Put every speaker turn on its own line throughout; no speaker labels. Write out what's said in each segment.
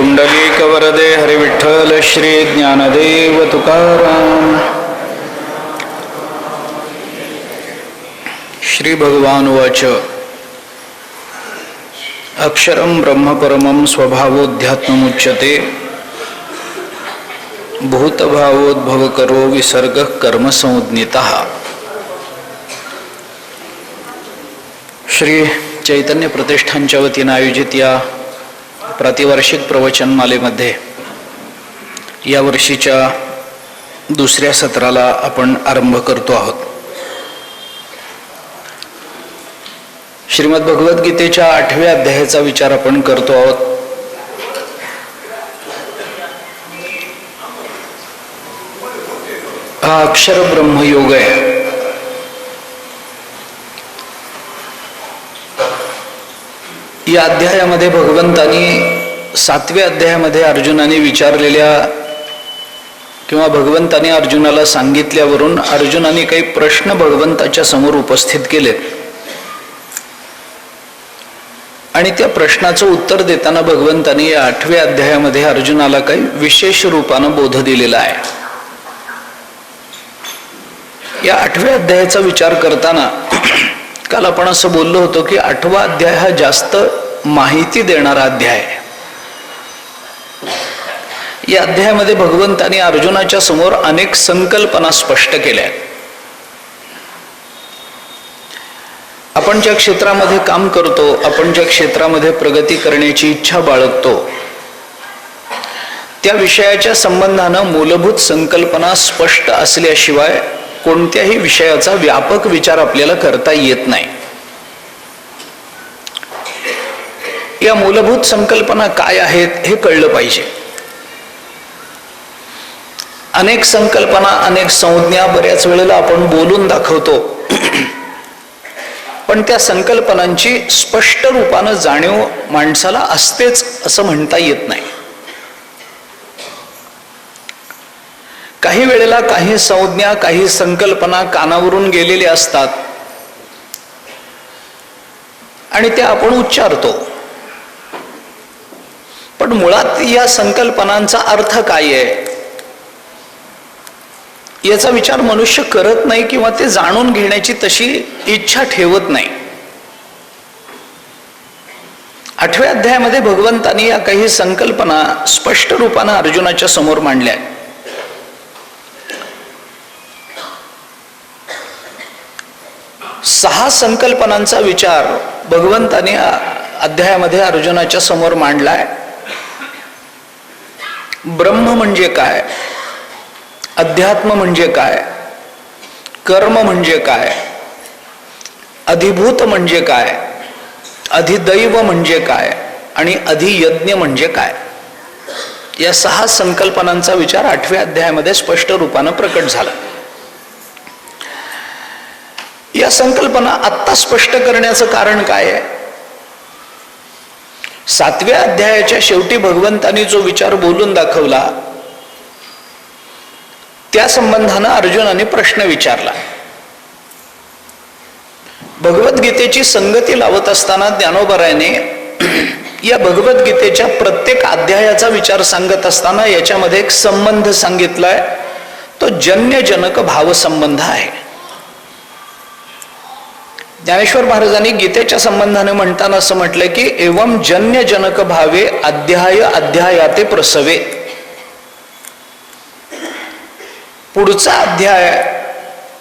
पुंडलीकवरदे हरिविठ्ठल श्री ज्ञानदेव तुकाराम. श्री भगवान वाच अक्षरं ब्रह्म परमं स्वभावोध्यात्ममुच्यते भूतभावोद्भवकरो विसर्गः कर्म संज्ञितः. श्री चैतन्य प्रतिष्ठानच्या वतीने आयोजित या प्रतिवार्षिक प्रवचनमालेमध्ये या वर्षीच्या दुसऱ्या सत्राला आपण आरंभ करतो आहोत. श्रीमद भगवद्गीतेच्या 8व्या अध्यायाचा विचार आपण करतो आहोत. हा अक्षर ब्रह्मयोग आहे. या अध्यायामध्ये भगवंतानी 7व्या अध्यायामध्ये अर्जुनाने विचारलेल्या किंवा भगवंताने अर्जुनाला सांगितल्यावरून अर्जुनाने काही प्रश्न भगवंताच्या समोर उपस्थित केलेत आणि त्या प्रश्नाचं उत्तर देताना भगवंताने या 8व्या अध्यायामध्ये अर्जुनाला काही विशेष रूपानं बोध दिलेला आहे. या 8व्या अध्यायाचा विचार करताना काल आपण असं बोललो होतो की 8वा अध्याय हा जास्त माहिती देणारा अध्याय आहे. या अध्यायामध्ये भगवंताने अर्जुनाच्या समोर अनेक संकल्पना स्पष्ट केल्या. आपण ज्या क्षेत्रामध्ये काम करतो, आपण ज्या क्षेत्रामध्ये प्रगती करण्याची इच्छा बाळगतो, त्या विषयाच्या संबंधानं मूलभूत संकल्पना स्पष्ट असल्याशिवाय कोणत्याही विषयाचा व्यापक विचार आपल्याला करता येत नाही. या मूलभूत संकल्पना काय आहेत हे कळलं पाहिजे. अनेक संकल्पना, अनेक संज्ञा बऱ्याच वेळेला आपण बोलून दाखवतो, पण त्या संकल्पनांची स्पष्ट रूपानं जाणीव माणसाला असतेच असं म्हणता येत नाही. काही वेळेला काही संज्ञा, काही संकल्पना कानावरून गेलेल्या असतात आणि त्या आपण उच्चारतो, पण मुळात या संकल्पनांचा अर्थ काय आहे याचा विचार मनुष्य करत नाही किंवा ते जाणून घेण्याची तशी इच्छा ठेवत नाही. 8व्या अध्यायामध्ये भगवंतानी या काही संकल्पना स्पष्ट रूपानं अर्जुनाच्या समोर मांडल्या. 6 संकल्पनांचा विचार भगवंताने अध्यायामध्ये अर्जुनाच्या समोर मांडलाय. ब्रह्म म्हणजे काय, अध्यात्म म्हणजे काय, कर्म म्हणजे काय, अधिभूत म्हणजे काय, अधिदैव म्हणजे काय आणि अधियज्ञ म्हणजे काय, या 6 संकल्पनांचा विचार 8व्या अध्यायामध्ये स्पष्ट रूपानं प्रकट झाला. या संकल्पना आत्ता स्पष्ट करण्याचं कारण काय आहे? 7व्या अध्यायाच्या शेवटी भगवंतानी जो विचार बोलून दाखवला त्या संबंधानं अर्जुनाने प्रश्न विचारला. भगवद्गीतेची संगती लावत असताना ज्ञानोबरायाने या भगवद्गीतेच्या प्रत्येक अध्यायाचा विचार सांगत असताना याच्यामध्ये एक संबंध सांगितलाय. तो जन्यजनक भाव संबंध आहे. ज्ञानेश्वर महाराजांनी गीतेच्या संबंधाने म्हणताना असं म्हटलंय की एवं जन्यजनक भावे अध्याय अध्यायाते प्रसवे. पुढचा अध्याय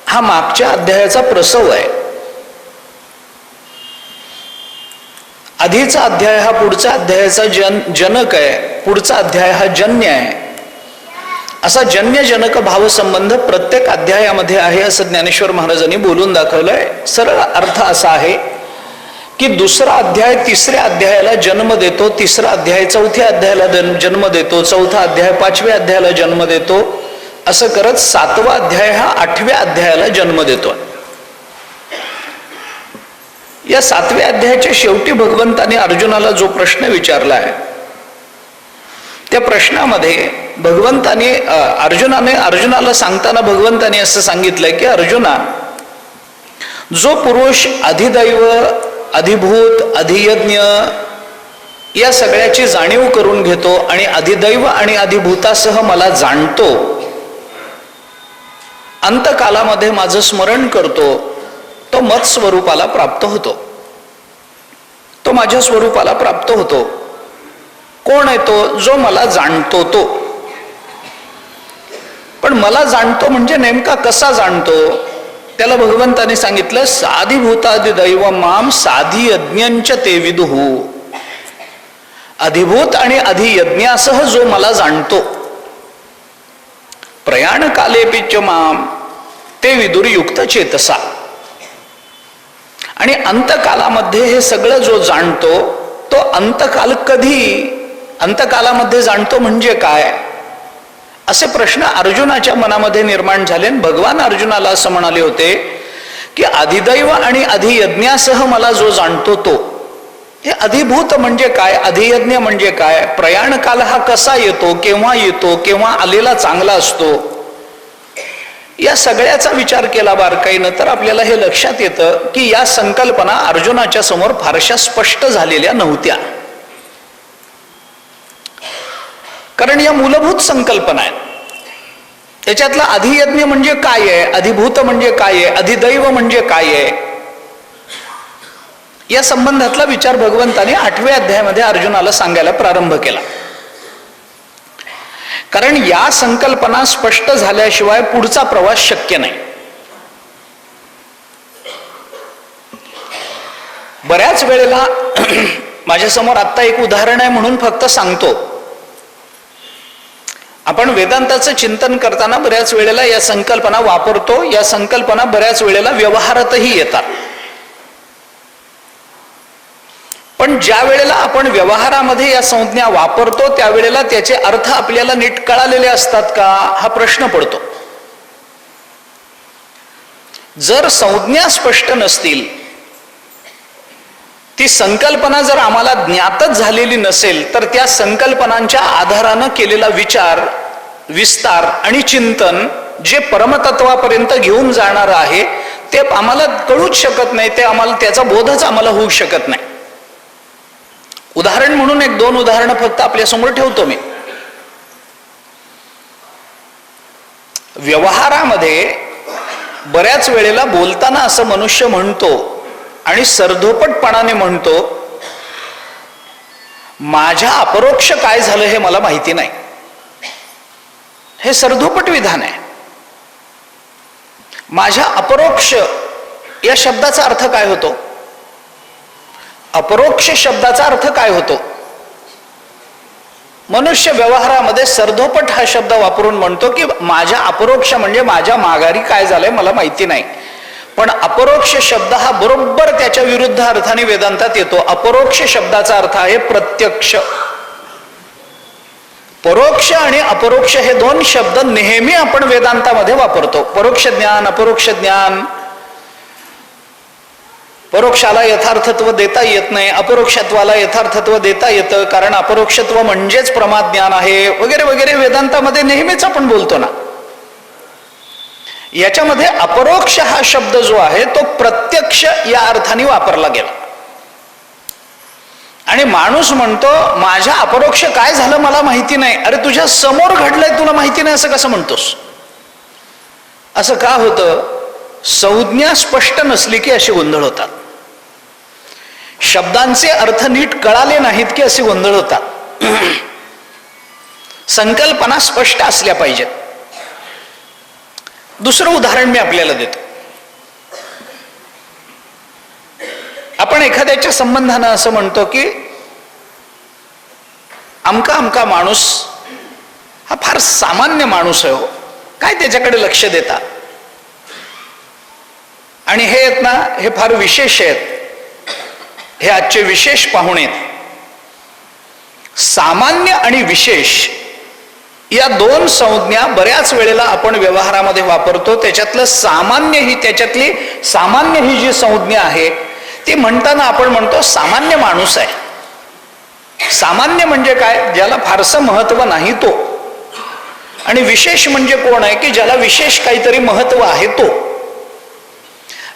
हा मागच्या अध्यायाचा प्रसव आहे. आधीचा अध्याय हा पुढच्या अध्यायाचा जनक आहे, पुढचा अध्याय हा जन्य आहे. असा जन्यजनक भाव संबंध प्रत्येक अध्यायामध्ये आहे असं ज्ञानेश्वर महाराजांनी बोलून दाखवलंय. सरळ अर्थ असा आहे की दुसरा अध्याय तिसऱ्या अध्यायाला जन्म देतो, तिसरा अध्याय चौथ्या अध्यायाला जन्म देतो, चौथा अध्याय 5व्या अध्यायाला जन्म देतो, असं करत 7वा अध्याय हा 8व्या अध्यायाला जन्म देतो. या 7व्या अध्यायाच्या शेवटी भगवंताने अर्जुनाला जो प्रश्न विचारला आहे त्या प्रश्नामध्ये भगवंताने अर्जुनाला सांगताना भगवंताने असं सांगितलंय की अर्जुना, जो पुरुष अधिदैव, अधिभूत, अधियज्ञ या सगळ्याची जाणीव करून घेतो आणि अधिदैव आणि अधिभूतासह मला जाणतो, अंतकालामध्ये माझं स्मरण करतो, तो मत स्वरूपाला प्राप्त होतो, तो माझ्या स्वरूपाला प्राप्त होतो. कोण आहे तो? जो मला जाणतो तो. पण मला जाणतो म्हणजे नेमका कसा जाणतो? त्याला भगवंताने सांगितलं, साधिभूतादिदैव माम साधी यज्ञंच ते विदुहु. अधिभूत आणि अधियज्ञासह जो मला जाणतो, प्रयाण कालेपिच माम ते विदुर युक्त चेतसा. आणि अंतकालामध्ये हे सगळं जो जाणतो, तो अंतकाल कधी, अंतकालामध्ये जाणतो म्हणजे काय, असे प्रश्न अर्जुनाच्या मनामध्ये निर्माण झाले. भगवान अर्जुनाला असं म्हणाले होते की अधिदैव आणि अधियज्ञासह मला जो जाणतो तो. हे अधिभूत म्हणजे काय, अधियज्ञ म्हणजे काय, प्रयाण काल हा कसा येतो, केव्हा आलेला चांगला असतो, या सगळ्याचा विचार केला बारकाईनं तर आपल्याला हे लक्षात येतं की या संकल्पना अर्जुनाच्या समोर फारशा स्पष्ट झालेल्या नव्हत्या. कारण या मूलभूत संकल्पना आहेत. त्याच्यातला अधियज्ञ म्हणजे काय आहे, अधिभूत म्हणजे काय आहे, अधिदैव म्हणजे काय आहे, या संबंधातला विचार भगवंताने 8व्या अध्यायामध्ये अर्जुनाला सांगायला प्रारंभ केला. कारण या संकल्पना स्पष्ट झाल्याशिवाय पुढचा प्रवास शक्य नाही. बऱ्याच वेळेला माझ्यासमोर आत्ता एक उदाहरण आहे म्हणून फक्त सांगतो. आपण वेदांताचं चिंतन करताना बऱ्याच वेळेला या संकल्पना वापरतो, या संकल्पना बऱ्याच वेळेला व्यवहारातही येतात. पण ज्या वेळेला आपण व्यवहारामध्ये या संज्ञा वापरतो त्यावेळेला त्याचे अर्थ आपल्याला नीट कळालेले असतात का, हा प्रश्न पडतो. जर संज्ञा स्पष्ट नसतील, ती संकल्पना जर आम्हाला ज्ञातच झालेली नसेल, तर त्या संकल्पनांच्या आधारानं केलेला विचार, विस्तार आणि चिंतन जे परमतत्वापर्यंत घेऊन जाणार आहे ते आम्हाला कळूच शकत नाही, ते आम्हाला त्याचा बोधच आम्हाला होऊ शकत नाही. उदाहरण म्हणून 1-2 उदाहरणं फक्त आपल्यासमोर ठेवतो मी. व्यवहारामध्ये बऱ्याच वेळेला बोलताना असं मनुष्य म्हणतो आणि सरधोपटपणाने म्हणतो, माझ्या अपरोक्ष काय झालं हे मला माहिती नाही. हे सरधोपट विधान आहे. माझ्या अपरोक्ष या शब्दाचा अर्थ काय होतो? अपरोक्ष शब्दाचा अर्थ काय होतो? मनुष्य व्यवहारामध्ये सरधोपट हा शब्द वापरून म्हणतो की माझ्या अपरोक्ष म्हणजे माझ्या माघारी काय झालंय मला माहिती नाही. पण अपरोक्ष शब्द हा बरोबर त्याच्या विरुद्ध अर्थाने वेदांतात येतो. अपरोक्ष शब्दाचा अर्थ आहे प्रत्यक्ष. परोक्ष आणि अपरोक्ष हे 2 शब्द नेहमी आपण वेदांतामध्ये वापरतो. परोक्ष ज्ञान, अपरोक्ष ज्ञान. परोक्षाला यथार्थत्व देता येत नाही, अपरोक्षत्वाला यथार्थत्व देता येतं, कारण अपरोक्षत्व म्हणजेच प्रमाद ज्ञान आहे, वगैरे वगैरे वेदांतामध्ये नेहमीच आपण बोलतो ना. याच्यामध्ये अपरोक्ष हा शब्द जो आहे तो प्रत्यक्ष या अर्थाने वापरला गेला. आणि माणूस म्हणतो माझ्या अपरोक्ष काय झालं मला माहिती नाही. अरे तुझ्या समोर घडलंय तुला माहिती नाही असं कसं म्हणतोस? असं का होतं? संज्ञा स्पष्ट नसली की असे गोंधळ होतात. शब्दांचे अर्थ नीट कळाले नाहीत की असे गोंधळ होतात. संकल्पना स्पष्ट असल्या पाहिजेत. दुसरं उदाहरण मी आपल्याला देतो. आपण एखाद्याच्या संबंधानं असं म्हणतो की अमका अमका माणूस हा फार सामान्य माणूस आहे हो, काय त्याच्याकडे लक्ष देता, आणि हे आहेत ना हे फार विशेष आहेत, हे आजचे विशेष पाहुणे. सामान्य आणि विशेष या 2 संज्ञा बऱ्याच वेळेला आपण व्यवहारामध्ये वापरतो. त्याच्यातलं सामान्य ही जी संज्ञा आहे ती म्हणताना आपण म्हणतो सामान्य माणूस आहे. सामान्य म्हणजे काय? ज्याला फारसं महत्व नाही तो. आणि विशेष म्हणजे कोण आहे की ज्याला विशेष काहीतरी महत्व आहे तो.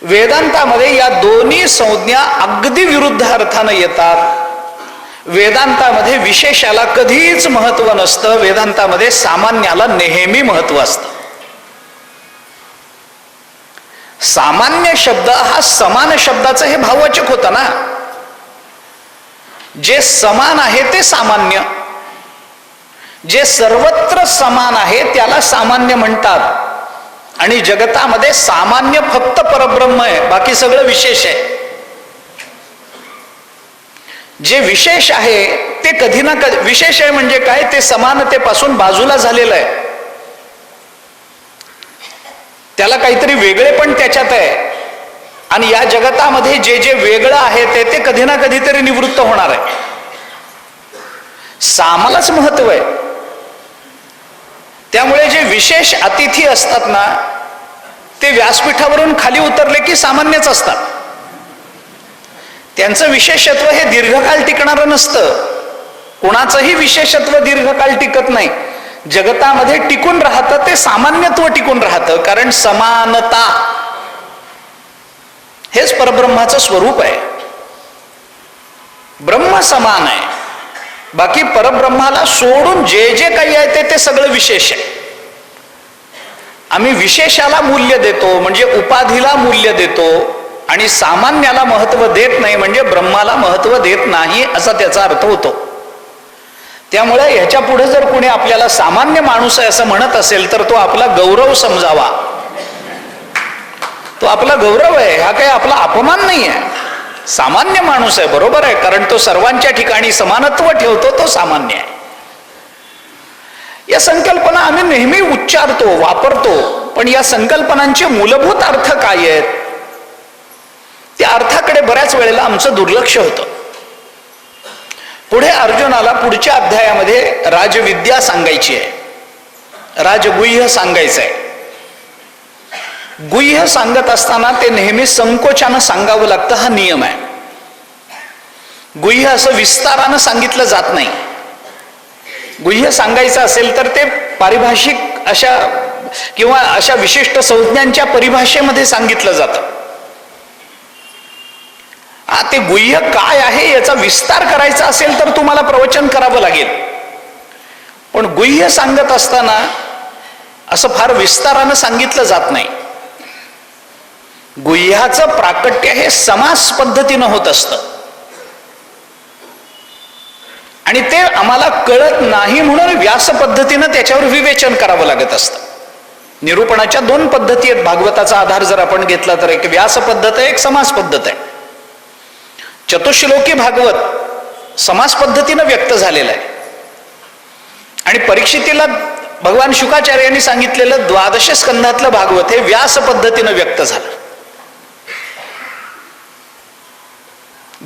वेदांतामध्ये या दोन्ही संज्ञा अगदी विरुद्ध अर्थानं येतात. वेदांतामध्ये विशेषाला कधीच महत्व नसतं, वेदांतामध्ये सामान्याला नेहमी महत्व असतं. सामान्य शब्द हा समान शब्दाचं हे भाववाचक होतं ना. जे समान आहे ते सामान्य, जे सर्वत्र समान आहे त्याला सामान्य म्हणतात. आणि जगतामध्ये सामान्य फक्त परब्रह्म आहे, बाकी सगळं विशेष आहे. जे विशेष आहे ते कधी ना कधी, विशेष आहे म्हणजे काय, ते समानतेपासून बाजूला झालेलं आहे, त्याला काहीतरी वेगळे पण त्याच्यात आहे. आणि या जगतामध्ये जे जे वेगळं आहे ते कधी ना कधीतरी निवृत्त होणार आहे. सामालाच महत्व आहे. त्यामुळे जे विशेष अतिथी असतात ना, ते व्यासपीठावरून खाली उतरले की सामान्यच असतात. त्यांचं विशेषत्व हे दीर्घकाळ टिकणारं नसतं. कोणाचंही विशेषत्व दीर्घकाळ टिकत नाही. जगतामध्ये टिकून राहतं ते सामान्यत्व टिकून राहतं, कारण समानता हेच परब्रह्माचं स्वरूप आहे. ब्रह्म समान आहे, बाकी परब्रह्माला सोडून जे जे काही आहे ते सगळं विशेष आहे. आम्ही विशेषाला मूल्य देतो म्हणजे उपाधीला मूल्य देतो, आणि सामान्याला महत्व देत नाही म्हणजे ब्रह्माला महत्व देत नाही असा त्याचा अर्थ होतो. त्यामुळे ह्याच्या पुढे जर कोणी आपल्याला सामान्य माणूस आहे असं म्हणत असेल तर तो आपला गौरव समजावा. तो आपला गौरव आहे, हा काही आपला अपमान नाही आहे. सामान्य माणूस आहे, बरोबर आहे, कारण तो सर्वांच्या ठिकाणी समानत्व ठेवतो, तो सामान्य आहे. या संकल्पना आम्ही नेहमी उच्चारतो, वापरतो, पण या संकल्पनांचे मूलभूत अर्थ काय आहेत त्या अर्थाकडे बऱ्याच वेळेला आमचं दुर्लक्ष होतं. पुढे अर्जुनाला पुढच्या अध्यायामध्ये राजविद्या सांगायची आहे, राजगुह्य सांगायचं आहे. गुह्य सांगत असताना ते नेहमी संकोचानं सांगावं लागतं, हा नियम आहे. गुह्य असं विस्तारानं सांगितलं जात नाही. गुह्य सांगायचं असेल तर ते पारिभाषिक अशा किंवा अशा विशिष्ट संज्ञांच्या परिभाषेमध्ये सांगितलं जातं. ते गुह्य काय आहे याचा विस्तार करायचा असेल तर तुम्हाला प्रवचन करावं लागेल. पण गुह्य सांगत असताना असं फार विस्तारानं सांगितलं जात नाही. गुह्याचं प्राकट्य हे समास पद्धतीनं होत असतं, आणि ते आम्हाला कळत नाही म्हणून व्यास पद्धतीनं त्याच्यावर विवेचन करावं लागत असतं. निरूपणाच्या दोन पद्धती आहेत. भागवताचा आधार जर आपण घेतला तर एक व्यास पद्धत आहे, एक समास पद्धत आहे. चतुश्लोकी भागवत समास पद्धतीनं व्यक्त झालेलं आहे, आणि परीक्षितीला भगवान शुकाचार्यांनी सांगितलेलं 12 स्कंधातलं भागवत हे व्यास पद्धतीनं व्यक्त झालं.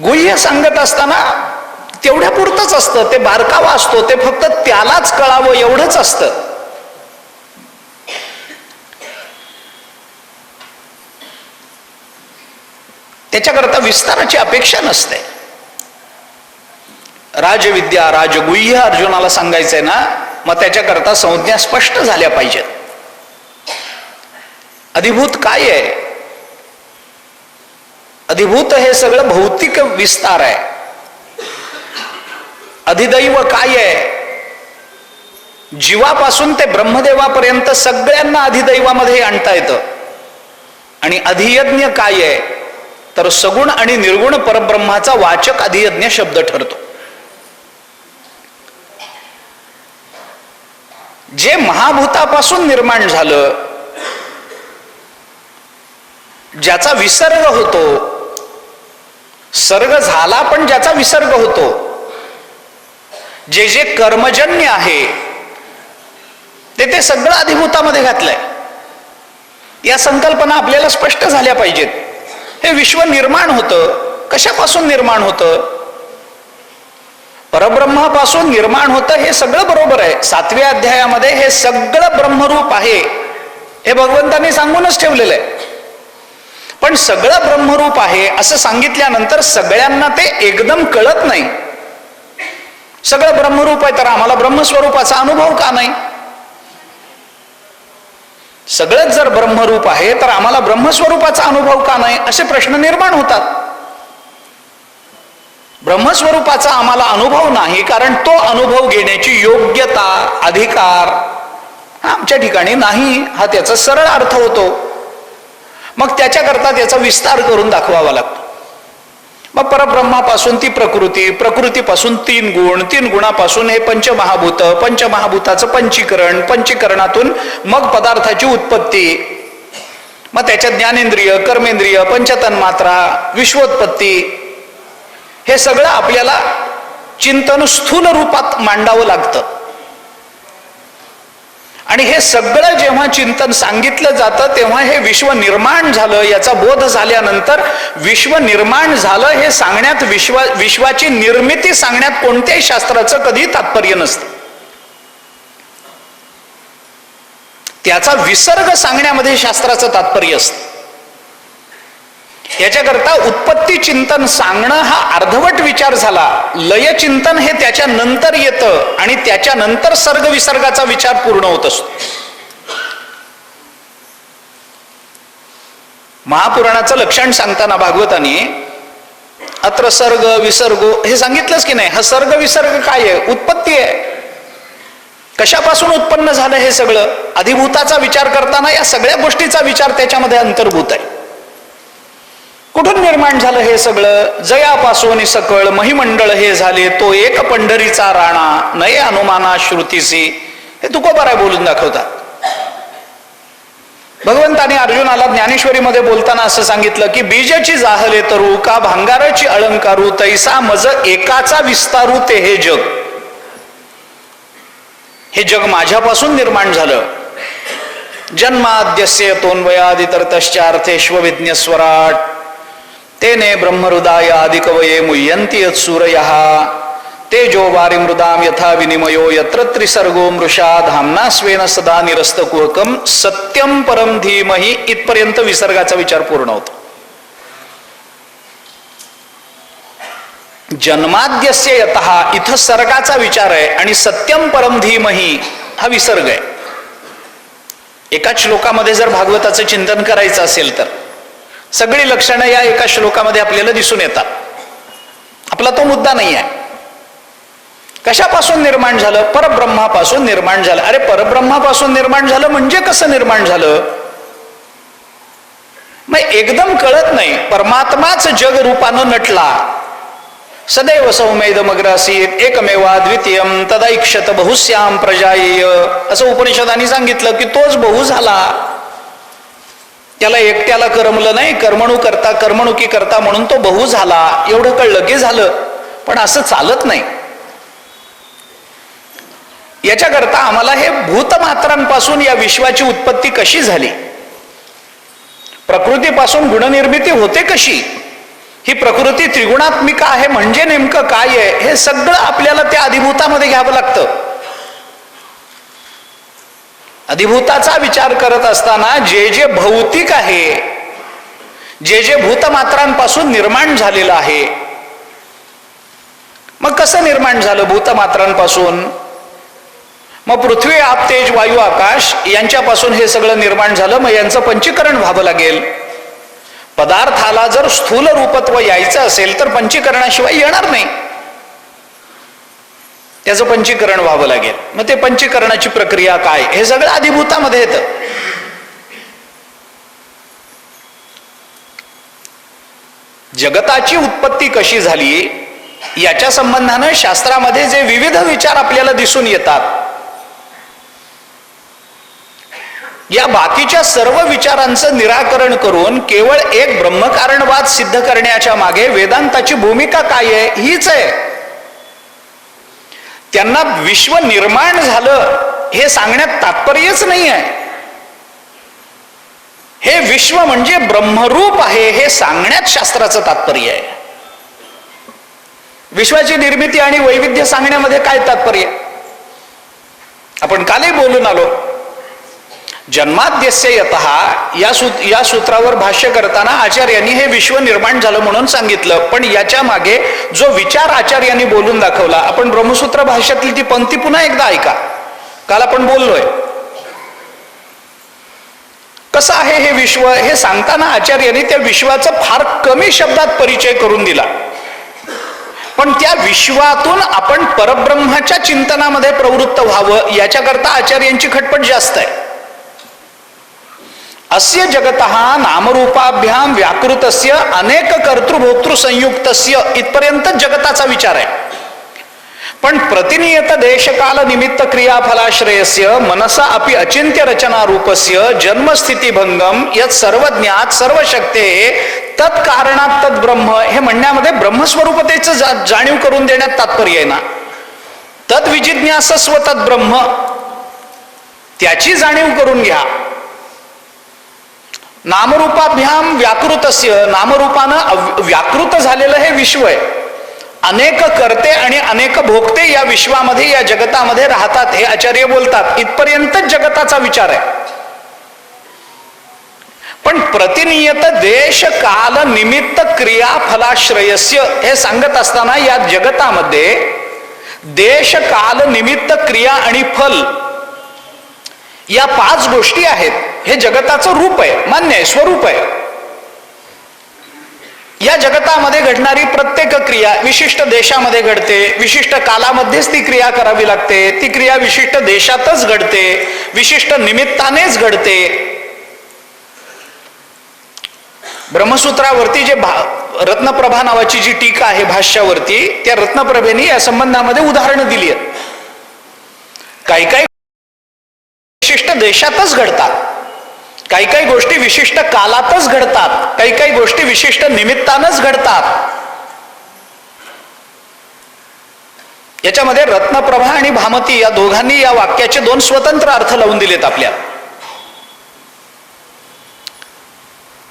गुह्य सांगत असताना तेवढ्या पुरतच असतं, ते बारकावा असतो, ते फक्त त्यालाच कळावं एवढंच असतं. त्याच्याकरता विस्ताराची अपेक्षा नसते. राजविद्या राजगुह्य अर्जुनाला सांगायचंय ना, मग त्याच्याकरता संज्ञा स्पष्ट झाल्या पाहिजेत. अधिभूत काय आहे? अधिभूत हे सगळं भौतिक विस्तार आहे. अधिदैव काय आहे? जीवापासून ते ब्रह्मदेवापर्यंत सगळ्यांना अधिदैवामध्ये आणता येतं. आणि अधियज्ञ काय आहे तर सगुण आणि निर्गुण परब्रह्माचा वाचक अधियज्ञ शब्द ठरतो. जे महाभूतापासून निर्माण झालं, ज्याचा विसर्ग होतो, सर्ग झाला पण ज्याचा विसर्ग होतो, जे जे कर्मजन्य आहे ते सगळं अधिभूतामध्ये घातलंय. या संकल्पना आपल्याला स्पष्ट झाल्या पाहिजेत. हे विश्व निर्माण होतं, कशापासून निर्माण होतं? परब्रह्मापासून निर्माण होतं, हे सगळं बरोबर आहे. 7व्या अध्यायामध्ये हे सगळं ब्रह्मरूप आहे हे भगवंतांनी सांगूनच ठेवलेलं आहे. पण सगळं ब्रह्मरूप आहे असं सांगितल्यानंतर सगळ्यांना ते एकदम कळत नाही. सगळं ब्रह्मरूप आहे तर आम्हाला ब्रह्मस्वरूपाचा अनुभव का नाही? सगळंच जर ब्रह्मरूप आहे तर आम्हाला ब्रह्मस्वरूपाचा अनुभव का नाही, असे प्रश्न निर्माण होतात. ब्रह्मस्वरूपाचा आम्हाला अनुभव नाही, कारण तो अनुभव घेण्याची योग्यता, अधिकार आमच्या ठिकाणी नाही, हा त्याचा सरळ अर्थ होतो. मग त्याच्याकरता त्याचा विस्तार करून दाखवावा लागतो. मग परब्रह्मापासून ती प्रकृती, प्रकृतीपासून 3 गुण, 3 गुणापासून हे पंचमहाभूत, पंचमहाभूताचं पंचीकरण, पंचीकरणातून मग पदार्थाची उत्पत्ती, मग त्याच्या ज्ञानेंद्रिय, कर्मेंद्रिय, पंचतन्मात्रा, विश्वोत्पत्ती, हे सगळं आपल्याला चिंतन स्थूल रूपात मांडावं लागतं. आणि हे सगळं जेव्हा चिंतन सांगितलं जातं तेव्हा हे विश्व निर्माण झालं याचा बोध झाल्यानंतर, विश्व निर्माण झालं हे सांगण्यात, विश्वाची निर्मिती सांगण्यात कोणत्याही शास्त्राचं कधी तात्पर्य नसतं. त्याचा विसर्ग सांगण्यामध्ये शास्त्राचं तात्पर्य असतं. याच्याकरता उत्पत्ती चिंतन सांगणं हा अर्धवट विचार झाला. लय चिंतन हे त्याच्या नंतर येतं आणि त्याच्यानंतर सर्ग विसर्गाचा विचार पूर्ण होत असतो. महापुराणाचं लक्षण सांगताना भागवताने अत्र सर्ग विसर्गो हे सांगितलंच की नाही. हा सर्ग विसर्ग काय आहे? उत्पत्ती आहे. कशापासून उत्पन्न झालं हे सगळं? अधिभूताचा विचार करताना या सगळ्या गोष्टीचा विचार त्याच्यामध्ये अंतर्भूत आहे. कुठून निर्माण झालं हे सगळं? जयापासून सकळ महिमंडळ हे झाले, तो एक पंढरीचा राणा नये अनुमाना श्रुतीसी, हे तुकोबाराय बोलून दाखवतात. भगवंताने अर्जुनाला ज्ञानेश्वरीमध्ये बोलताना असं सांगितलं की बीजाची जाहले तरू का भांगाराची अलंकारू, तैसा मज एकाचा विस्तारू ते हे जग. हे जग माझ्यापासून निर्माण झालं. जन्माद्यस्य तोन्वयादितरतश्चार्थेष्व विज्ञस्वराट तेने ब्रह्महृदाय आदिकवये मुह्यन्ति यत्सूरयः तेजो वारिमृदाम यथा विनिमयो यत्र त्रिसर्गो मृषा धाम्ना स्वेन सदा निरस्तकुहकम सत्यम परम धीमहि. इथपर्यंत विसर्गाचा विचार पूर्ण होतो. जन्माद्यस्य यतः इथं सर्गाचा विचार आहे आणि सत्यम परम धीमहि हा विसर्ग आहे. एकाच श्लोकामध्ये जर भागवताचं चिंतन करायचं असेल तर सगळी लक्षणं या एका श्लोकामध्ये आपल्याला दिसून येतात. आपला तो मुद्दा नाही आहे. कशापासून निर्माण झालं? परब्रह्मापासून निर्माण झालं. अरे परब्रह्मापासून निर्माण झालं म्हणजे कसं निर्माण झालं? मग एकदम कळत नाही. परमात्माच जग रूपानं नटला. सदैव सौमेदमग्रासीत एकमेवा द्वितीयम तदैक्षत बहुश्याम प्रजायेय, असं उपनिषदांनी सांगितलं की तोच बहु झाला. त्याला एकट्याला करमलं नाही, कर्मणुकी करता म्हणून तो बहु झाला. एवढं कळलं की झालं. पण असं चालत नाही. याच्याकरता आम्हाला हे भूतमात्रांपासून या विश्वाची उत्पत्ती कशी झाली, प्रकृतीपासून गुणनिर्मिती होते कशी, ही प्रकृती त्रिगुणात्मिका आहे म्हणजे नेमकं काय आहे, हे सगळं आपल्याला त्या अधिभूतामध्ये घ्यावं लागतं. अधिभूताचा विचार करत असताना जे जे भौतिक आहे, जे जे भूतमात्रांपासून निर्माण झालेलं आहे, मग कसं निर्माण झालं भूतमात्रांपासून? मग पृथ्वी, आप, तेज, वायू, आकाश यांच्यापासून हे सगळं निर्माण झालं. मग यांचं पंचीकरण व्हावं लागेल. पदार्थाला जर स्थूल रूपत्व यायचं असेल तर पंचीकरणाशिवाय येणार नाही. त्याचं पंचीकरण व्हावं लागेल. मग ते पंचीकरणाची प्रक्रिया काय, हे सगळं अधिभूतामध्ये येतं. जगताची उत्पत्ती कशी झाली याच्या संबंधानं शास्त्रामध्ये जे विविध विचार आपल्याला दिसून येतात, या बाकीच्या सर्व विचारांचं निराकरण करून केवळ एक ब्रह्मकारणवाद सिद्ध करण्याच्या मागे वेदांताची भूमिका काय आहे हीच आहे. त्यांना विश्व निर्माण झालं हे सांगण्यात तात्पर्यच नाही आहे. हे विश्व म्हणजे ब्रह्मरूप आहे हे सांगण्यात शास्त्राचं तात्पर्य आहे. विश्वाची निर्मिती आणि वैविध्य सांगण्यामध्ये काय तात्पर्य? आपण कालही बोलून आलो. जन्माद्यस्य यतः या सूत्रावर भाष्य करताना आचार्यांनी हे विश्व निर्माण झालं म्हणून सांगितलं. पण याच्या मागे जो विचार आचार्यांनी बोलून दाखवला, आपण ब्रह्मसूत्र भाष्यातली ती पंक्ती पुन्हा एकदा ऐका. काल आपण बोललोय कसं आहे हे विश्व, हे सांगताना आचार्यांनी त्या विश्वाचा फार कमी शब्दात परिचय करून दिला. पण त्या विश्वातून आपण परब्रह्माच्या चिंतनामध्ये प्रवृत्त व्हावं याच्याकरता आचार्यांची खटपट जास्त आहे. अस्य जगतः नामरूपाभ्याम व्याकृतस्य अनेक कर्तृभोक्तृ संयुक्तस्य इथपर्यंत जगताचा विचार आहे. पण प्रतिनियत देशकाल निमित्त क्रियाफलाश्रयस्य मनसा अपि अचिंत्य रचना रूपस्य जन्मस्थितीभंगम यत सर्वज्ञात सर्वशक्ते तत्कारणात तद ब्रह्म हे म्हणण्यामध्ये ब्रह्मस्वरूपतेचं जाणीव करून देण्यात तात्पर्य आहे ना. तद विजिज्ञासस्व तद ब्रह्म, त्याची जाणीव करून घ्या. नामरूपाभ्याम व्याकृतस्य, नामरूपानं व्याकृत झालेलं हे विश्व आहे. अनेक कर्ते आणि अनेक भोगते या विश्वामध्ये या जगतामध्ये राहतात हे आचार्य बोलतात. इथपर्यंतच जगताचा विचार आहे. पण प्रतिनियत देश काल निमित्त क्रिया फलाश्रयस्य हे सांगत असताना या जगतामध्ये देश काल निमित्त क्रिया आणि फल या 5 गोष्टी आहेत. हे जगताचं रूप आहे, मान्य आहे, स्वरूप आहे. या जगतामध्ये घडणारी प्रत्येक क्रिया विशिष्ट देशामध्ये घडते, विशिष्ट कालामध्येच ती क्रिया करावी लागते. ती क्रिया विशिष्ट देशातच घडते, विशिष्ट निमित्तानेच घडते. ब्रह्मसूत्रावरती जे रत्नप्रभा नावाची जी टीका आहे भाष्यावरती, त्या रत्नप्रभेने या संबंधामध्ये उदाहरणं दिली आहेत. काही काही विशिष्ट देशातच घडतात, काही काही गोष्टी विशिष्ट कालातच घडतात, काही काही गोष्टी विशिष्ट निमित्तानच घडतात. याच्यामध्ये रत्नप्रभा आणि भामती या दोघांनी या वाक्याचे 2 स्वतंत्र अर्थ लावून दिलेत आपल्या.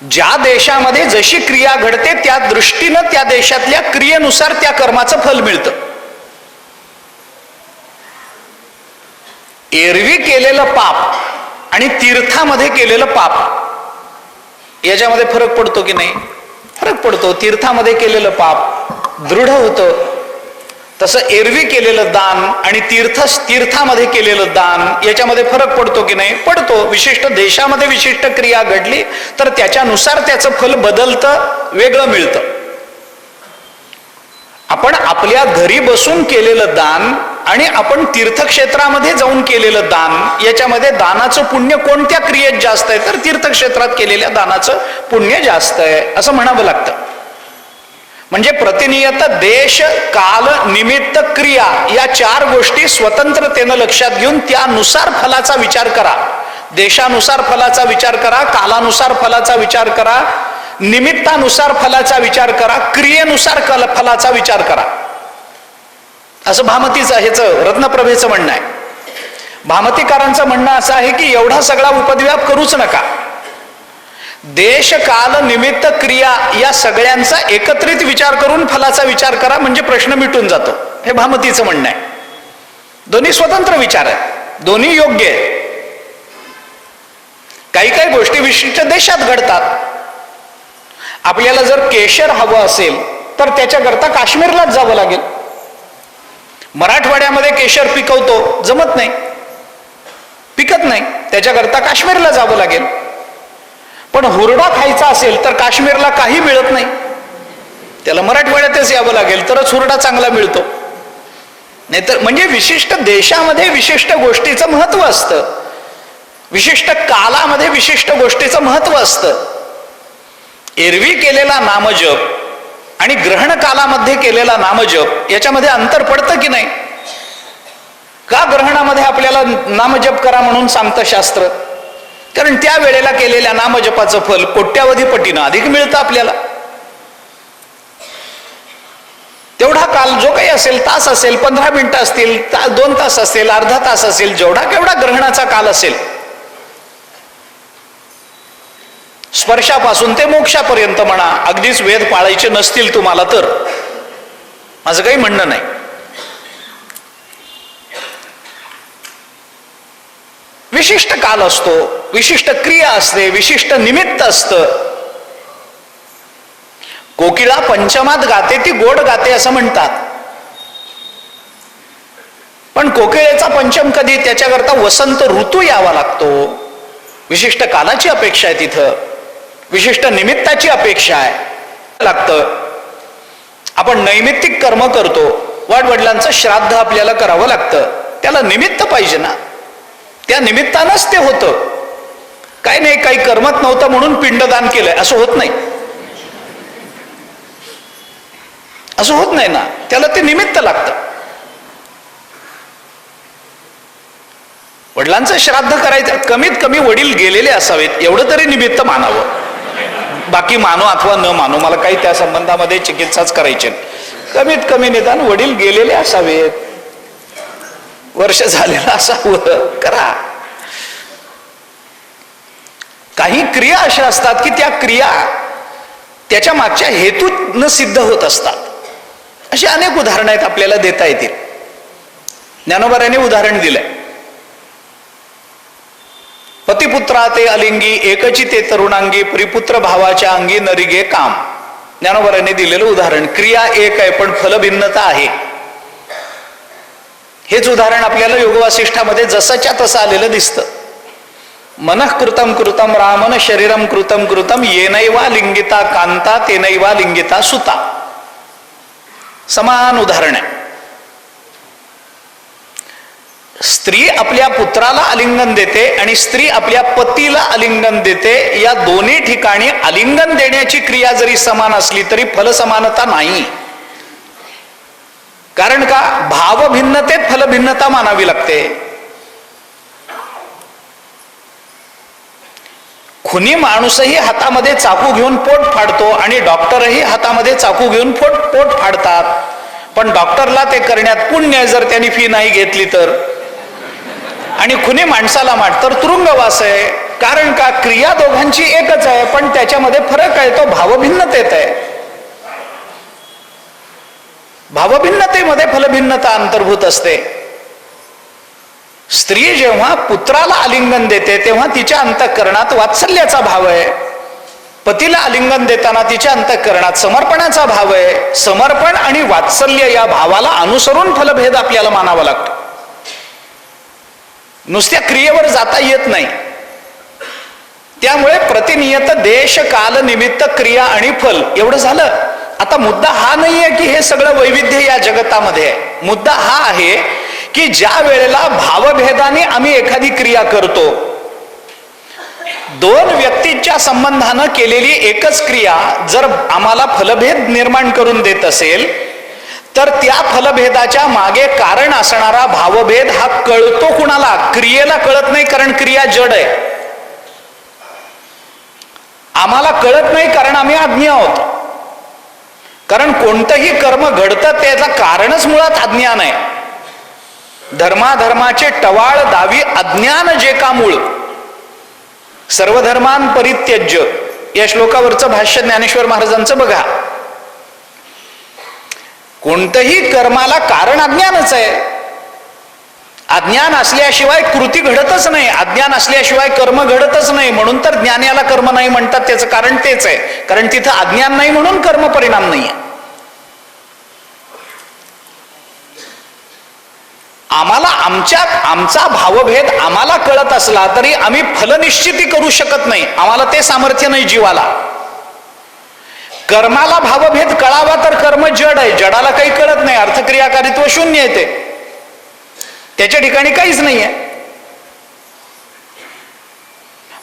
ज्या देशामध्ये जशी क्रिया घडते त्या दृष्टीनं त्या देशातल्या क्रियेनुसार त्या कर्माचं फल मिळतं. एरवी केलेलं पाप आणि तीर्थामध्ये केलेलं पाप याच्यामध्ये फरक पडतो की नाही? फरक पडतो. तीर्थामध्ये केलेलं पाप दृढ होतं, तसं एरवी केलेलं दान आणि तीर्थामध्ये केलेलं दान याच्यामध्ये फरक पडतो की नाही? पडतो. विशिष्ट देशामध्ये विशिष्ट क्रिया घडली तर त्याच्यानुसार त्याचं फल बदलतं, वेगळं मिळतं. आपण आपल्या घरी बसून केलेलं दान आणि आपण तीर्थक्षेत्रामध्ये जाऊन केलेलं दान याच्यामध्ये दानाचं पुण्य कोणत्या क्रियेत जास्त आहे? तर तीर्थक्षेत्रात केलेल्या दानाचं पुण्य जास्त आहे असं म्हणावं लागतं. म्हणजे प्रतिनियत देश काल निमित्त क्रिया या 4 गोष्टी स्वतंत्रतेनं लक्षात घेऊन त्यानुसार फलाचा विचार करा. देशानुसार फलाचा विचार करा, कालानुसार फलाचा विचार करा, निमित्तानुसार फलाचा विचार करा, क्रियेनुसार फलाचा विचार करा, असं भामतीचं ह्याचं रत्नप्रभेचं म्हणणं आहे. भामतीकारांचं म्हणणं असं आहे की एवढा सगळा उपद्व्याप करूच नका. देश काल निमित्त क्रिया या सगळ्यांचा एकत्रित विचार करून फलाचा विचार करा, म्हणजे प्रश्न मिटून जातो. हे भामतीचं म्हणणं आहे. दोन्ही स्वतंत्र विचार आहेत, दोन्ही योग्य आहे. काही काही गोष्टी विशिष्ट देशात घडतात. आपल्याला जर केशर हवं असेल तर त्याच्याकरता काश्मीरलाच जावं लागेल. मराठवाड्यामध्ये केशर पिकवतो, जमत नाही, पिकत नाही, त्याच्याकरता काश्मीरला जावं लागेल. पण हुरडा खायचा असेल तर काश्मीरला काही मिळत नाही, त्याला मराठवाड्यातच यावं लागेल, तरच हुरडा चांगला मिळतो. नाहीतर म्हणजे विशिष्ट देशामध्ये विशिष्ट गोष्टीचं महत्व असतं, विशिष्ट कालामध्ये विशिष्ट गोष्टीचं महत्व असतं. एरवी केलेला नामजप आणि ग्रहण कालामध्ये केलेला नामजप याच्यामध्ये अंतर पडतं की नाही? का ग्रहणामध्ये आपल्याला नामजप करा म्हणून सांगतं शास्त्र? कारण त्या वेळेला केलेल्या नामजपाचं फल कोट्यावधी पटीनं अधिक मिळतं आपल्याला. तेवढा काल जो काही असेल, तास असेल, 15 मिनिटं असतील, 2 तास असेल, अर्धा तास असेल, जेवढा केवढा ग्रहणाचा काल असेल, स्पर्शापासून ते मोक्षापर्यंत म्हणा, अगदीच वेद पाळायचे नसतील तुम्हाला तर माझं काही म्हणणं नाही. विशिष्ट काल असतो, विशिष्ट क्रिया असते, विशिष्ट निमित्त असतं. कोकिळा पंचमात गाते ती गोड गाते असं म्हणतात. पण कोकिळेचा पंचम कधी? त्याच्याकरता वसंत ऋतू यावा लागतो. विशिष्ट कालाची अपेक्षा आहे, तिथं विशिष्ट निमित्ताची अपेक्षा आहे लागतं. आपण आपण नैमित्तिक कर्म करतो, वडिलांचं श्राद्ध आपल्याला करावं लागतं, त्याला निमित्त पाहिजे ना, त्या निमित्तानंच ते होतं. काही नाही, काही कर्मच नव्हतं म्हणून पिंडदान केलंय असं होत नाही, असं होत नाही ना, त्याला ते निमित्त लागतं. वडिलांचं श्राद्ध करायचं, कमीत कमी वडील गेलेले असावेत एवढं तरी निमित्त मानावं. बाकी मानो अथवा न मानो, मला काही त्या संबंधामध्ये चिकित्साच करायची, कमीत कमी निदान वडील गेलेले असावेत, वर्ष झालेलं असावं, करा. काही क्रिया अशा असतात की त्या क्रिया त्याच्या मागच्या हेतून सिद्ध होत असतात. अशी अनेक उदाहरणं आहेत, आपल्याला देता येतील. ज्ञानोबारांनी उदाहरण दिलंय, पतिपुत्रा ते अलिंगी एकची ते तरुणांगी, प्रिपुत्र भावाच्या अंगी नरिगे काम. ज्ञानोबारांनी दिलेलं उदाहरण. क्रिया एक आहे पण फलभिन्नता आहे. हेच उदाहरण आपल्याला योगवासिष्ठामध्ये जसंच्या तसं आलेलं दिसतं. मनः कृतम कृतम रामन शरीरम कृतम कृतम येनैवा लिंगिता कांता तेनैवा लिंगिता सुता. समान उदाहरण आहे. स्त्री आपल्या पुत्राला आलिंगन देते आणि स्त्री आपल्या पतीला आलिंगन देते. या दोन्ही ठिकाणी आलिंगन देण्याची क्रिया जरी समान असली तरी फलसमानता नाही. कारण का? भावभिन्नतेत फलभिन्नता मानावी लागते. खुनी माणूसही हातामध्ये चाकू घेऊन पोट फाडतो आणि डॉक्टरही हातामध्ये चाकू घेऊन पोट फाडतात. पण डॉक्टरला ते करण्यात पुण्य आहे जर त्यांनी फी नाही घेतली तर, आणि खुनी माणसाला तर तुरुंगवास आहे. कारण का? क्रिया दोघांची एकच आहे पण त्याच्यामध्ये फरक आहे, तो भावभिन्नतेत आहे. भावभिन्नतेमध्ये फलभिन्नता अंतर्भूत असते. स्त्री जेव्हा पुत्राला आलिंगन देते तेव्हा तिच्या अंतःकरणात वात्सल्याचा भाव आहे. पतीला आलिंगन देताना तिच्या अंतःकरणात समर्पणाचा भाव आहे. समर्पण आणि वात्सल्य या भावाला अनुसरून फलभेद आपल्याला मानावा लागतो. नुसत्या क्रियेवर जाता येत नाही. त्यामुळे प्रतिनियत देश काल निमित्त क्रिया आणि फल एवढं झालं. आता मुद्दा हा नाहीये की हे सगळं वैविध्य या जगतामध्ये आहे. मुद्दा हा आहे की ज्या वेळेला भावभेदाने आम्ही एखादी क्रिया करतो, दोन व्यक्तींच्या संबंधानं केलेली एकच क्रिया जर आम्हाला फलभेद निर्माण करून देत असेल तर त्या फलभेदाच्या मागे कारण असणारा भावभेद हा कळतो कुणाला? क्रियेला कळत नाही, कारण क्रिया जड आहे. आम्हाला कळत नाही कारण आम्ही अज्ञ आहोत. कारण कोणतंही कर्म घडतं त्याचं कारणच मुळात अज्ञान आहे. धर्माधर्माचे टवाळ दावी अज्ञान जे का मूळ. सर्वधर्मान परित्यज्य या श्लोकावरचं भाष्य ज्ञानेश्वर महाराजांचं बघा. कोणतंही कर्माला कारण अज्ञानच आहे. अज्ञान असल्याशिवाय कृती घडतच नाही, अज्ञान असल्याशिवाय कर्म घडतच नाही. म्हणून तर ज्ञानाला कर्म नाही म्हणतात. त्याचं कारण तेच आहे, कारण तिथं अज्ञान नाही म्हणून कर्म परिणाम नाहीये. आम्हाला आमचा भावभेद आम्हाला कळत असला तरी आम्ही फलनिश्चिती करू शकत नाही. आम्हाला ते सामर्थ्य नाही जीवाला. कर्माला भावभेद कळावा तर कर्म जड आहे. जडाला काही कळत नाही. अर्थक्रियाकारित्व शून्य येते, त्याच्या ठिकाणी काहीच नाहीये.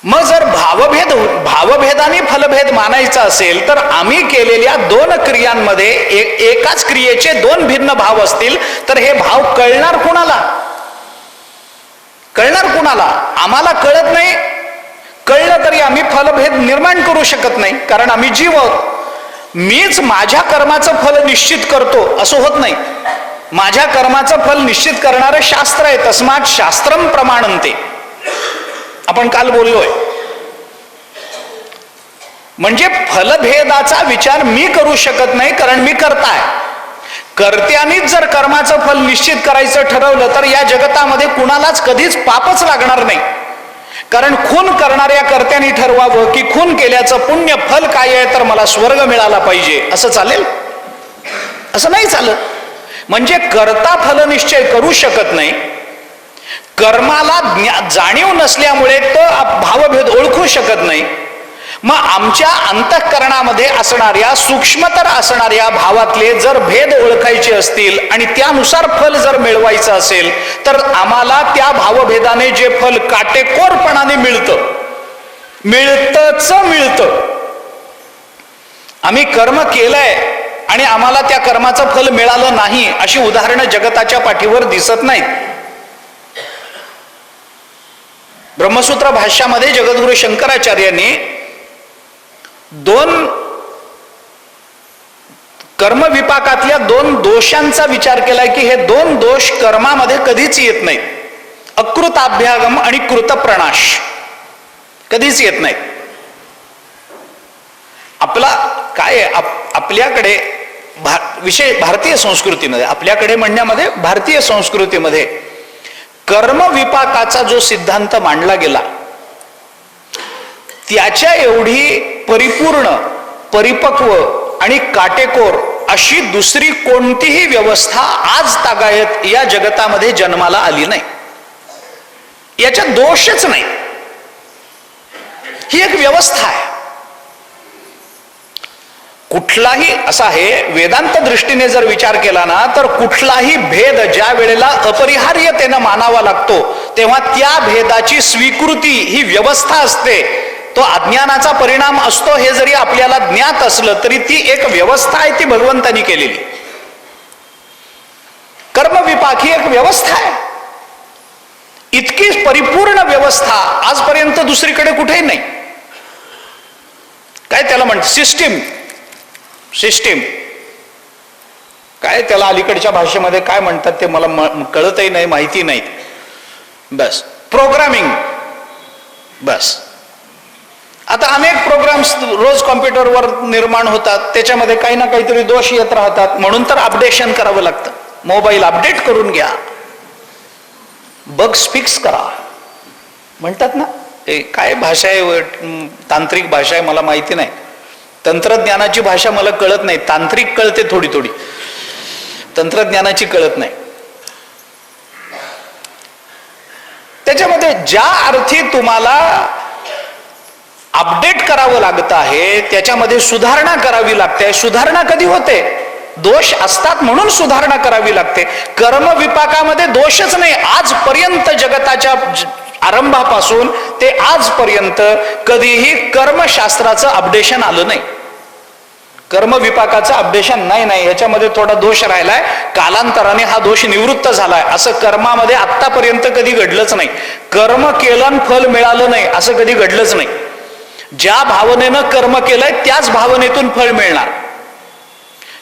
मग जर भावभेदाने फलभेद मानायचा असेल तर आम्ही केलेल्या दोन क्रियांमध्ये एकाच क्रियेचे दोन भिन्न भाव असतील तर हे भाव कळणार कुणाला? कळणार कुणाला? आम्हाला कळत नाही. कळलं तरी आम्ही फलभेद निर्माण करू शकत नाही, कारण आम्ही जीव आहोत. मीच माझ्या कर्माचं फल निश्चित करतो असं होत नाही. माझ्या कर्माचं फल निश्चित करणारं शास्त्र आहे. तस्मात शास्त्रम प्रमाणन्ते आपण काल बोललोय. म्हणजे फलभेदाचा विचार मी करू शकत नाही, कारण मी कर्ता आहे. कर्त्यानेच जर कर्माचं फल निश्चित करायचं ठरवलं तर या जगतामध्ये कुणालाच कधीच पापच लागणार नाही. कारण खून करणाऱ्या कर्त्याने ठरवावं की खून केल्याचं पुण्य फल काय आहे, तर मला स्वर्ग मिळाला पाहिजे, असं चालेल? असं नाही चालत. म्हणजे कर्ता फलनिश्चय करू शकत नाही. कर्माला जाणीव नसल्यामुळे तो भावभेद ओळखू शकत नाही. मग आमच्या अंतःकरणामध्ये असणाऱ्या सूक्ष्मतर असणाऱ्या भावातले जर भेद ओळखायचे असतील आणि त्यानुसार फल जर मिळवायचं असेल तर आम्हाला त्या भावभेदाने जे फल काटेकोरपणाने मिळतं. आम्ही कर्म केलंय आणि आम्हाला त्या कर्माचं फल मिळालं नाही अशी उदाहरणं जगताच्या पाठीवर दिसत नाहीत. ब्रह्मसूत्र भाष्यामध्ये जगद्गुरु शंकराचार्यांनी 2 कर्मविपाकातल्या 2 दोषांचा विचार केलाय की हे 2 दोष कर्मामध्ये कधीच येत नाहीत. अकृताभ्यागम आणि कृतप्रणाश कधीच येत नाहीत. आपला काय आपल्याकडे विशेष भारतीय संस्कृतीमध्ये, आपल्याकडे म्हणण्यामध्ये भारतीय संस्कृतीमध्ये कर्मविपाकाचा जो सिद्धांत मांडला गेला त्याच्या एवढी परिपूर्ण, परिपक्व आणि काटेकोर अशी दुसरी कोणतीही व्यवस्था आज तागायत या जगतामध्ये जन्माला आली नाही. याच्यात दोषच नाही. ही एक व्यवस्था आहे. कुठलाही असा आहे वेदांत दृष्टीने जर विचार केला ना तर कुठलाही भेद ज्या वेळेला अपरिहार्यतेनं मानावा लागतो तेव्हा त्या भेदाची स्वीकृती ही व्यवस्था असते. तो अज्ञानाचा परिणाम असतो हे जरी आपल्याला ज्ञात असलं तरी ती एक व्यवस्था आहे, ती भगवंतानी केलेली. कर्मविपाक ही एक व्यवस्था आहे. इतकी परिपूर्ण व्यवस्था आजपर्यंत दुसरीकडे कुठेही नाही. काय त्याला म्हणतात सिस्टीम काय त्याला अलीकडच्या भाषेमध्ये काय म्हणतात ते मला कळतही नाही, माहिती नाही. बस प्रोग्रामिंग. बस आता अनेक प्रोग्राम्स रोज कॉम्प्युटरवर निर्माण होतात, त्याच्यामध्ये काही ना काहीतरी दोष येत राहतात. म्हणून तर अपडेशन करावं लागतं. मोबाईल अपडेट करून घ्या, बग्स फिक्स करा म्हणतात ना. ते काय भाषा आहे, तांत्रिक भाषा आहे, मला माहिती नाही. तंत्रज्ञानाची भाषा मला कळत नाही. तांत्रिक कळते थोडी थोडी, तंत्रज्ञानाची कळत नाही. त्याच्यामध्ये ज्या अर्थी तुम्हाला अपडेट करावं लागत आहे त्याच्यामध्ये सुधारणा करावी लागते. सुधारणा कधी होते? दोष असतात म्हणून सुधारणा करावी लागते. कर्मविपाकामध्ये दोषच नाही. आजपर्यंत जगताच्या आरंभापासून ते आजपर्यंत कधीही कर्मशास्त्राचं अपडेशन आलं नाही. कर्मविपाकाचं अपडेशन नाही. ह्याच्यामध्ये थोडा दोष राहिलाय, कालांतराने हा दोष निवृत्त झालाय असं कर्मामध्ये आतापर्यंत कधी घडलंच नाही. कर्म केलं फल मिळालं नाही असं कधी घडलंच नाही. ज्या भावनेनं कर्म केलंय त्याच भावनेतून फळ मिळणार.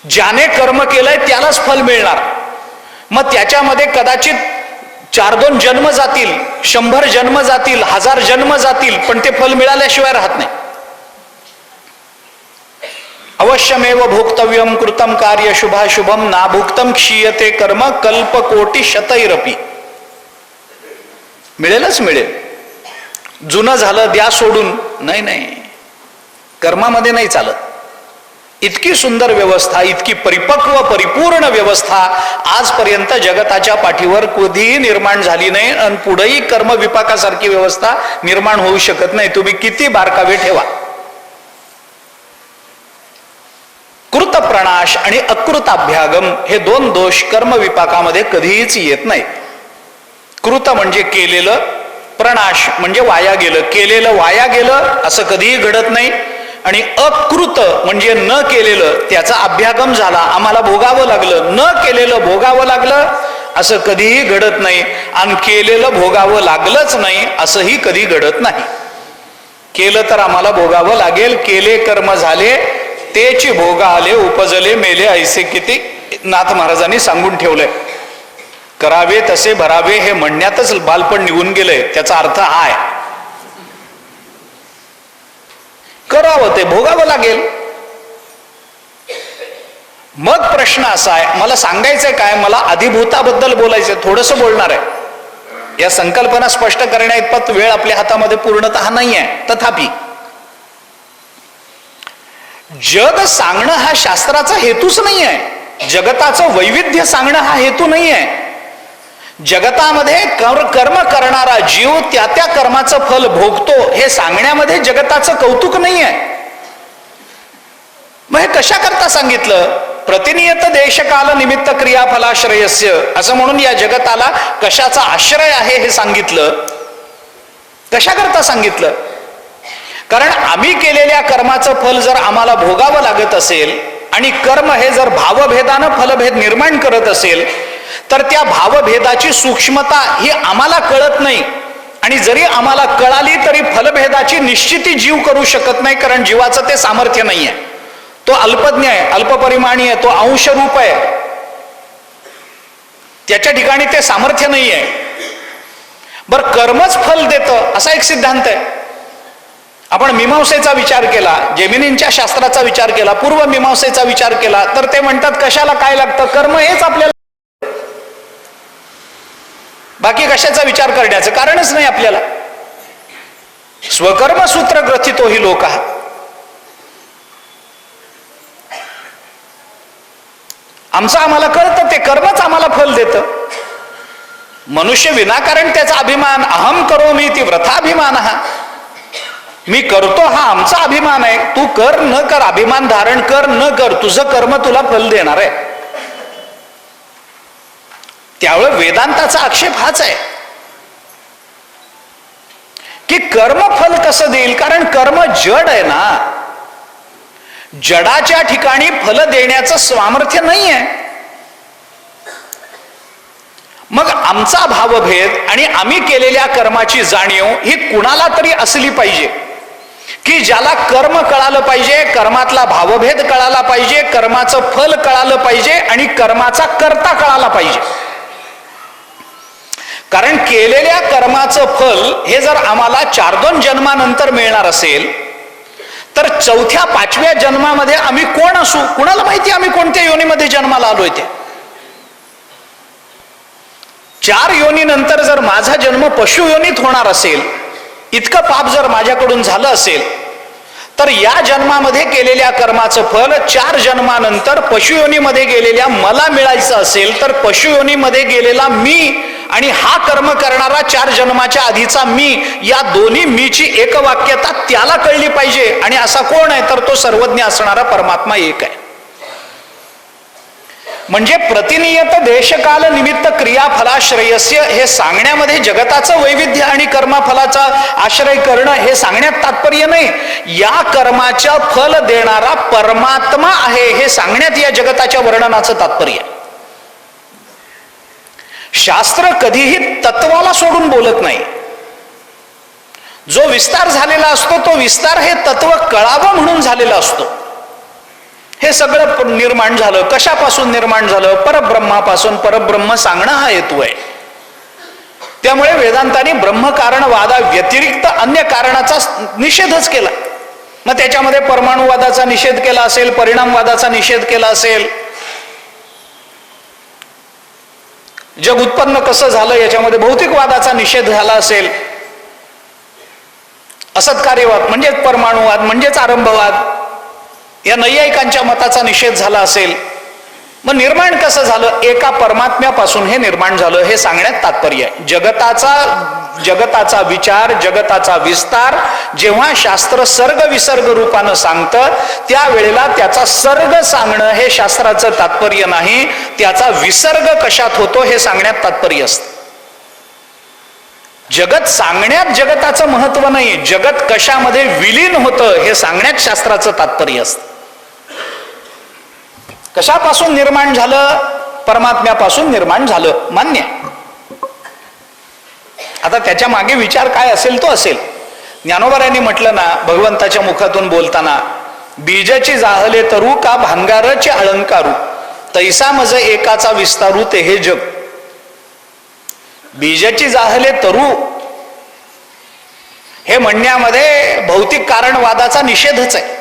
ज्याने कर्म केलंय त्यालाच फल मिळणार. मग त्याच्यामध्ये कदाचित 4-2 जन्म जातील, 100 जन्म जातील, 1000 जन्म जातील, पण ते फल मिळाल्याशिवाय राहत नाही. अवश्यमेव भोक्तव्यम कृतम कार्य शुभाशुभम नाभुक्तम क्षीयते कर्म कल्पकोटी शतैरपी. मिळेलच मिळेल. जुनं झालं द्या सोडून नाही. कर्मामध्ये नाही चालत. इतकी सुंदर व्यवस्था, इतकी परिपक्व परिपूर्ण व्यवस्था आजपर्यंत जगताच्या पाठीवर कधीही निर्माण झाली नाही आणि पुढेही कर्मविपाकासारखी व्यवस्था निर्माण होऊ शकत नाही. तुम्ही किती बारकावे ठेवा. कृतप्रणाश आणि अकृताभ्यागम हे 2 दोष कर्मविपाकामध्ये कधीच येत नाहीत. कृत म्हणजे केलेलं, प्रणाश म्हणजे वाया गेलं. केलेलं वाया गेलं असं कधीही घडत नाही. आणि अकृत म्हणजे न केलेलं, त्याचा अभ्यागम झाला, आम्हाला भोगावं लागलं. न केलेलं भोगावं लागलं असं कधीही घडत नाही. आणि केलेलं भोगावं लागलंच नाही असंही कधी घडत नाही. केलं तर आम्हाला भोगावं लागेल. केले कर्म झाले तेची भोगा आले, उपजले मेले ऐसे किती नाथ महाराजांनी सांगून ठेवलंय. करावे तसे भरावे हे म्हणण्यातच बालपण निघून गेलंय. त्याचा अर्थ हा आहे, करावं ते भोगावं लागेल. मग प्रश्न असा आहे, मला सांगायचंय काय, मला अधिभूताबद्दल बोलायचंय, थोडंसं बोलणार आहे. या संकल्पना स्पष्ट करण्या इतपत वेळ आपल्या हातामध्ये पूर्णतः नाही आहे. तथापि जग सांगणं हा शास्त्राचा हेतूच नाही आहे. जगताचं वैविध्य सांगणं हा हेतू नाही आहे. जगतामध्ये कर्म करणारा जीव त्या त्या कर्माचं फल भोगतो हे सांगण्यामध्ये जगताचं कौतुक नाही आहे. मग हे कशा करता सांगितलं? प्रतिनियत देशकाल निमित्त क्रियाफलाश्रयस्य असं म्हणून या जगताला कशाचा आश्रय आहे हे सांगितलं. कशा करता सांगितलं? कारण आम्ही केलेल्या कर्माचं फल जर आम्हाला भोगावं लागत असेल आणि कर्म हे जर भावभेदानं फलभेद निर्माण करत असेल तर त्या भावभेदाची सूक्ष्मता ही आम्हाला कळत नाही. आणि जरी आम्हाला कळाली तरी फलभेदाची निश्चिती जीव करू शकत नाही, कारण जीवाचं ते सामर्थ्य नाही आहे. तो अल्पज्ञ आहे, अल्पपरिमाणी आहे, तो अंशरूप आहे, त्याच्या ठिकाणी ते सामर्थ्य नाही आहे. बरं, कर्मच फल देतं असा एक सिद्धांत आहे. आपण मीमांसेचा विचार केला, जेमिनींच्या शास्त्राचा विचार केला, पूर्व मीमांसेचा विचार केला तर ते म्हणतात कशाला काय लागतं? कर्म हेच आपल्याला, बाकी कशाचा विचार करण्याचं कारणच नाही आपल्याला. स्वकर्म सूत्र ग्रथितो ही लोक. आमचं आम्हाला कळतं ते कर्मच आम्हाला फल देतं. मनुष्य विनाकारण त्याचा अभिमान, अहम करोमी ती व्रथाभिमान, मी करतो हा आमचा अभिमान आहे. तू कर न कर, अभिमान धारण कर न कर, तुझं कर्म तुला फल देणार आहे. त्यामुळे वेदांताचा आक्षेप हाच आहे की कर्म फल कसं देईल? कारण कर्म जड आहे ना, जडाच्या ठिकाणी फल देण्याचं सामर्थ्य नाही आहे. मग आमचा भावभेद आणि आम्ही केलेल्या कर्माची जाणीव ही कुणाला तरी असली पाहिजे की ज्याला कर्म कळालं पाहिजे, कर्मातला भावभेद कळाला पाहिजे, कर्माचं फल कळालं पाहिजे आणि कर्माचा कर्ता कळाला पाहिजे. कारण केलेल्या कर्माचं फल हे जर आम्हाला 4-2 जन्मानंतर मिळणार असेल तर 4थ्या-5व्या जन्मामध्ये आम्ही कोण असू कुणाला माहिती? आम्ही कोणत्या योनीमध्ये जन्माला आलोय ते. 4 योनीनंतर जर माझा जन्म पशु योनीत होणार असेल, इतकं पाप जर माझ्याकडून झालं असेल तर या जन्मामध्ये केलेल्या कर्माचं फल 4 जन्मानंतर पशुयोनीमध्ये गेलेल्या मला मिळायचं असेल तर पशुयोनीमध्ये गेलेला मी आणि हा कर्म करणारा 4 जन्माच्या आधीचा मी, या दोन्ही मीची एकवाक्यता त्याला कळली पाहिजे. आणि असा कोण आहे? तर तो सर्वज्ञ असणारा परमात्मा एक आहे. म्हणजे प्रतिनियत देशकाल निमित्त क्रियाफलाश्रयस्य हे सांगण्यामध्ये जगताचं वैविध्य आणि कर्मफलाचा आश्रय करणं हे सांगण्यात तात्पर्य नाही. या कर्माच्या फल देणारा परमात्मा आहे हे सांगण्यात या जगताच्या वर्णनाचं तात्पर्य आहे. शास्त्र कधीही तत्वाला सोडून बोलत नाही. जो विस्तार झालेला असतो तो विस्तार हे तत्व कळावं म्हणून झालेला असतो. हे सगळं निर्माण झालं कशापासून निर्माण झालं? परब्रह्मापासून. परब्रह्म सांगणं हा हेतू आहे. त्यामुळे वेदांतांनी ब्रह्मकारण वादा व्यतिरिक्त अन्य कारणाचा निषेधच केला. मग त्याच्यामध्ये परमाणुवादाचा निषेध केला असेल, परिणामवादाचा निषेध केला असेल, जग उत्पन्न कसं झालं याच्यामध्ये भौतिकवादाचा निषेध झाला असेल, असत्कार्यवाद म्हणजेच परमाणुवाद म्हणजेच आरंभवाद या नैयायिकांच्या मताचा निषेध झाला असेल. मग निर्माण कसं झालं? एका परमात्म्यापासून हे निर्माण झालं हे सांगण्यात तात्पर्य आहे. जगताचा विचार, जगताचा विस्तार जेव्हा शास्त्र सर्ग विसर्ग रूपानं सांगतं त्यावेळेला त्याचा सर्ग सांगणं हे शास्त्राचं तात्पर्य नाही, त्याचा विसर्ग कशात होतो हे सांगण्यात तात्पर्य असतं. जगत सांगण्यात जगताचं महत्व नाही, जगत कशामध्ये विलीन होतं हे सांगण्यात शास्त्राचं तात्पर्य असतं. कशापासून निर्माण झालं? परमात्म्यापासून निर्माण झालं, मान्य. आता त्याच्या मागे विचार काय असेल तो असेल. ज्ञानोबारांनी म्हटलं ना भगवंताच्या मुखातून बोलताना, बीजाची जाहले तरू का भांगाराचे अलंकारू, तैसा मज एकाचा विस्तारू ते हे जग. बीजाची जाहले तरू हे म्हणण्यामध्ये भौतिक कारणवादाचा निषेधच आहे.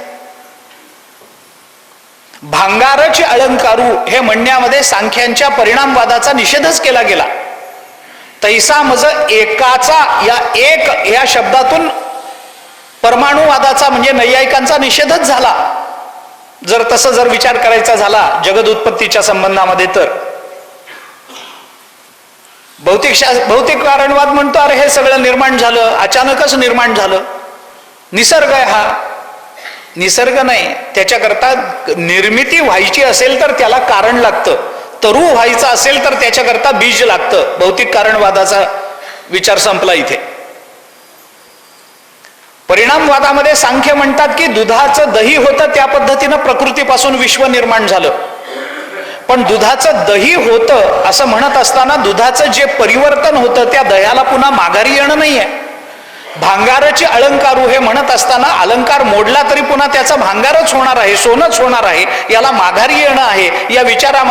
भांगाराचे अलंकारू हे म्हणण्यामध्ये सांख्यांच्या परिणामवादाचा निषेधच केला गेला. तैसा मज एकाचा, या एक या शब्दातून परमाणुवादाचा म्हणजे नैयायिकांचा निषेधच झाला. जर तसं जर विचार करायचा झाला जगद उत्पत्तीच्या संबंधामध्ये तर भौतिक कारणवाद म्हणतो अरे हे सगळं निर्माण झालं, अचानकच निर्माण झालं. निसर्ग आहे हा. निसर्ग नाही, त्याच्याकरता निर्मिती व्हायची असेल तर त्याला कारण लागतं. तरु व्हायचं असेल तर त्याच्याकरता बीज लागतं. भौतिक कारणवादाचा विचार संपला इथे. परिणामवादामध्ये सांख्य म्हणतात की दुधाचं दही होतं त्या पद्धतीनं प्रकृतीपासून विश्व निर्माण झालं. पण दुधाचं दही होतं असं म्हणत असताना दुधाचं जे परिवर्तन होतं त्या दह्याला पुन्हा माघारी येणं नाहीये. भांगाराची अलंकारू हे म्हणत असताना अलंकार मोडला तरी पुन्हा त्याचा भांगारच होणार आहे, सोनच होणार आहे, याला माघारी येणं आहे. या विचारामध्ये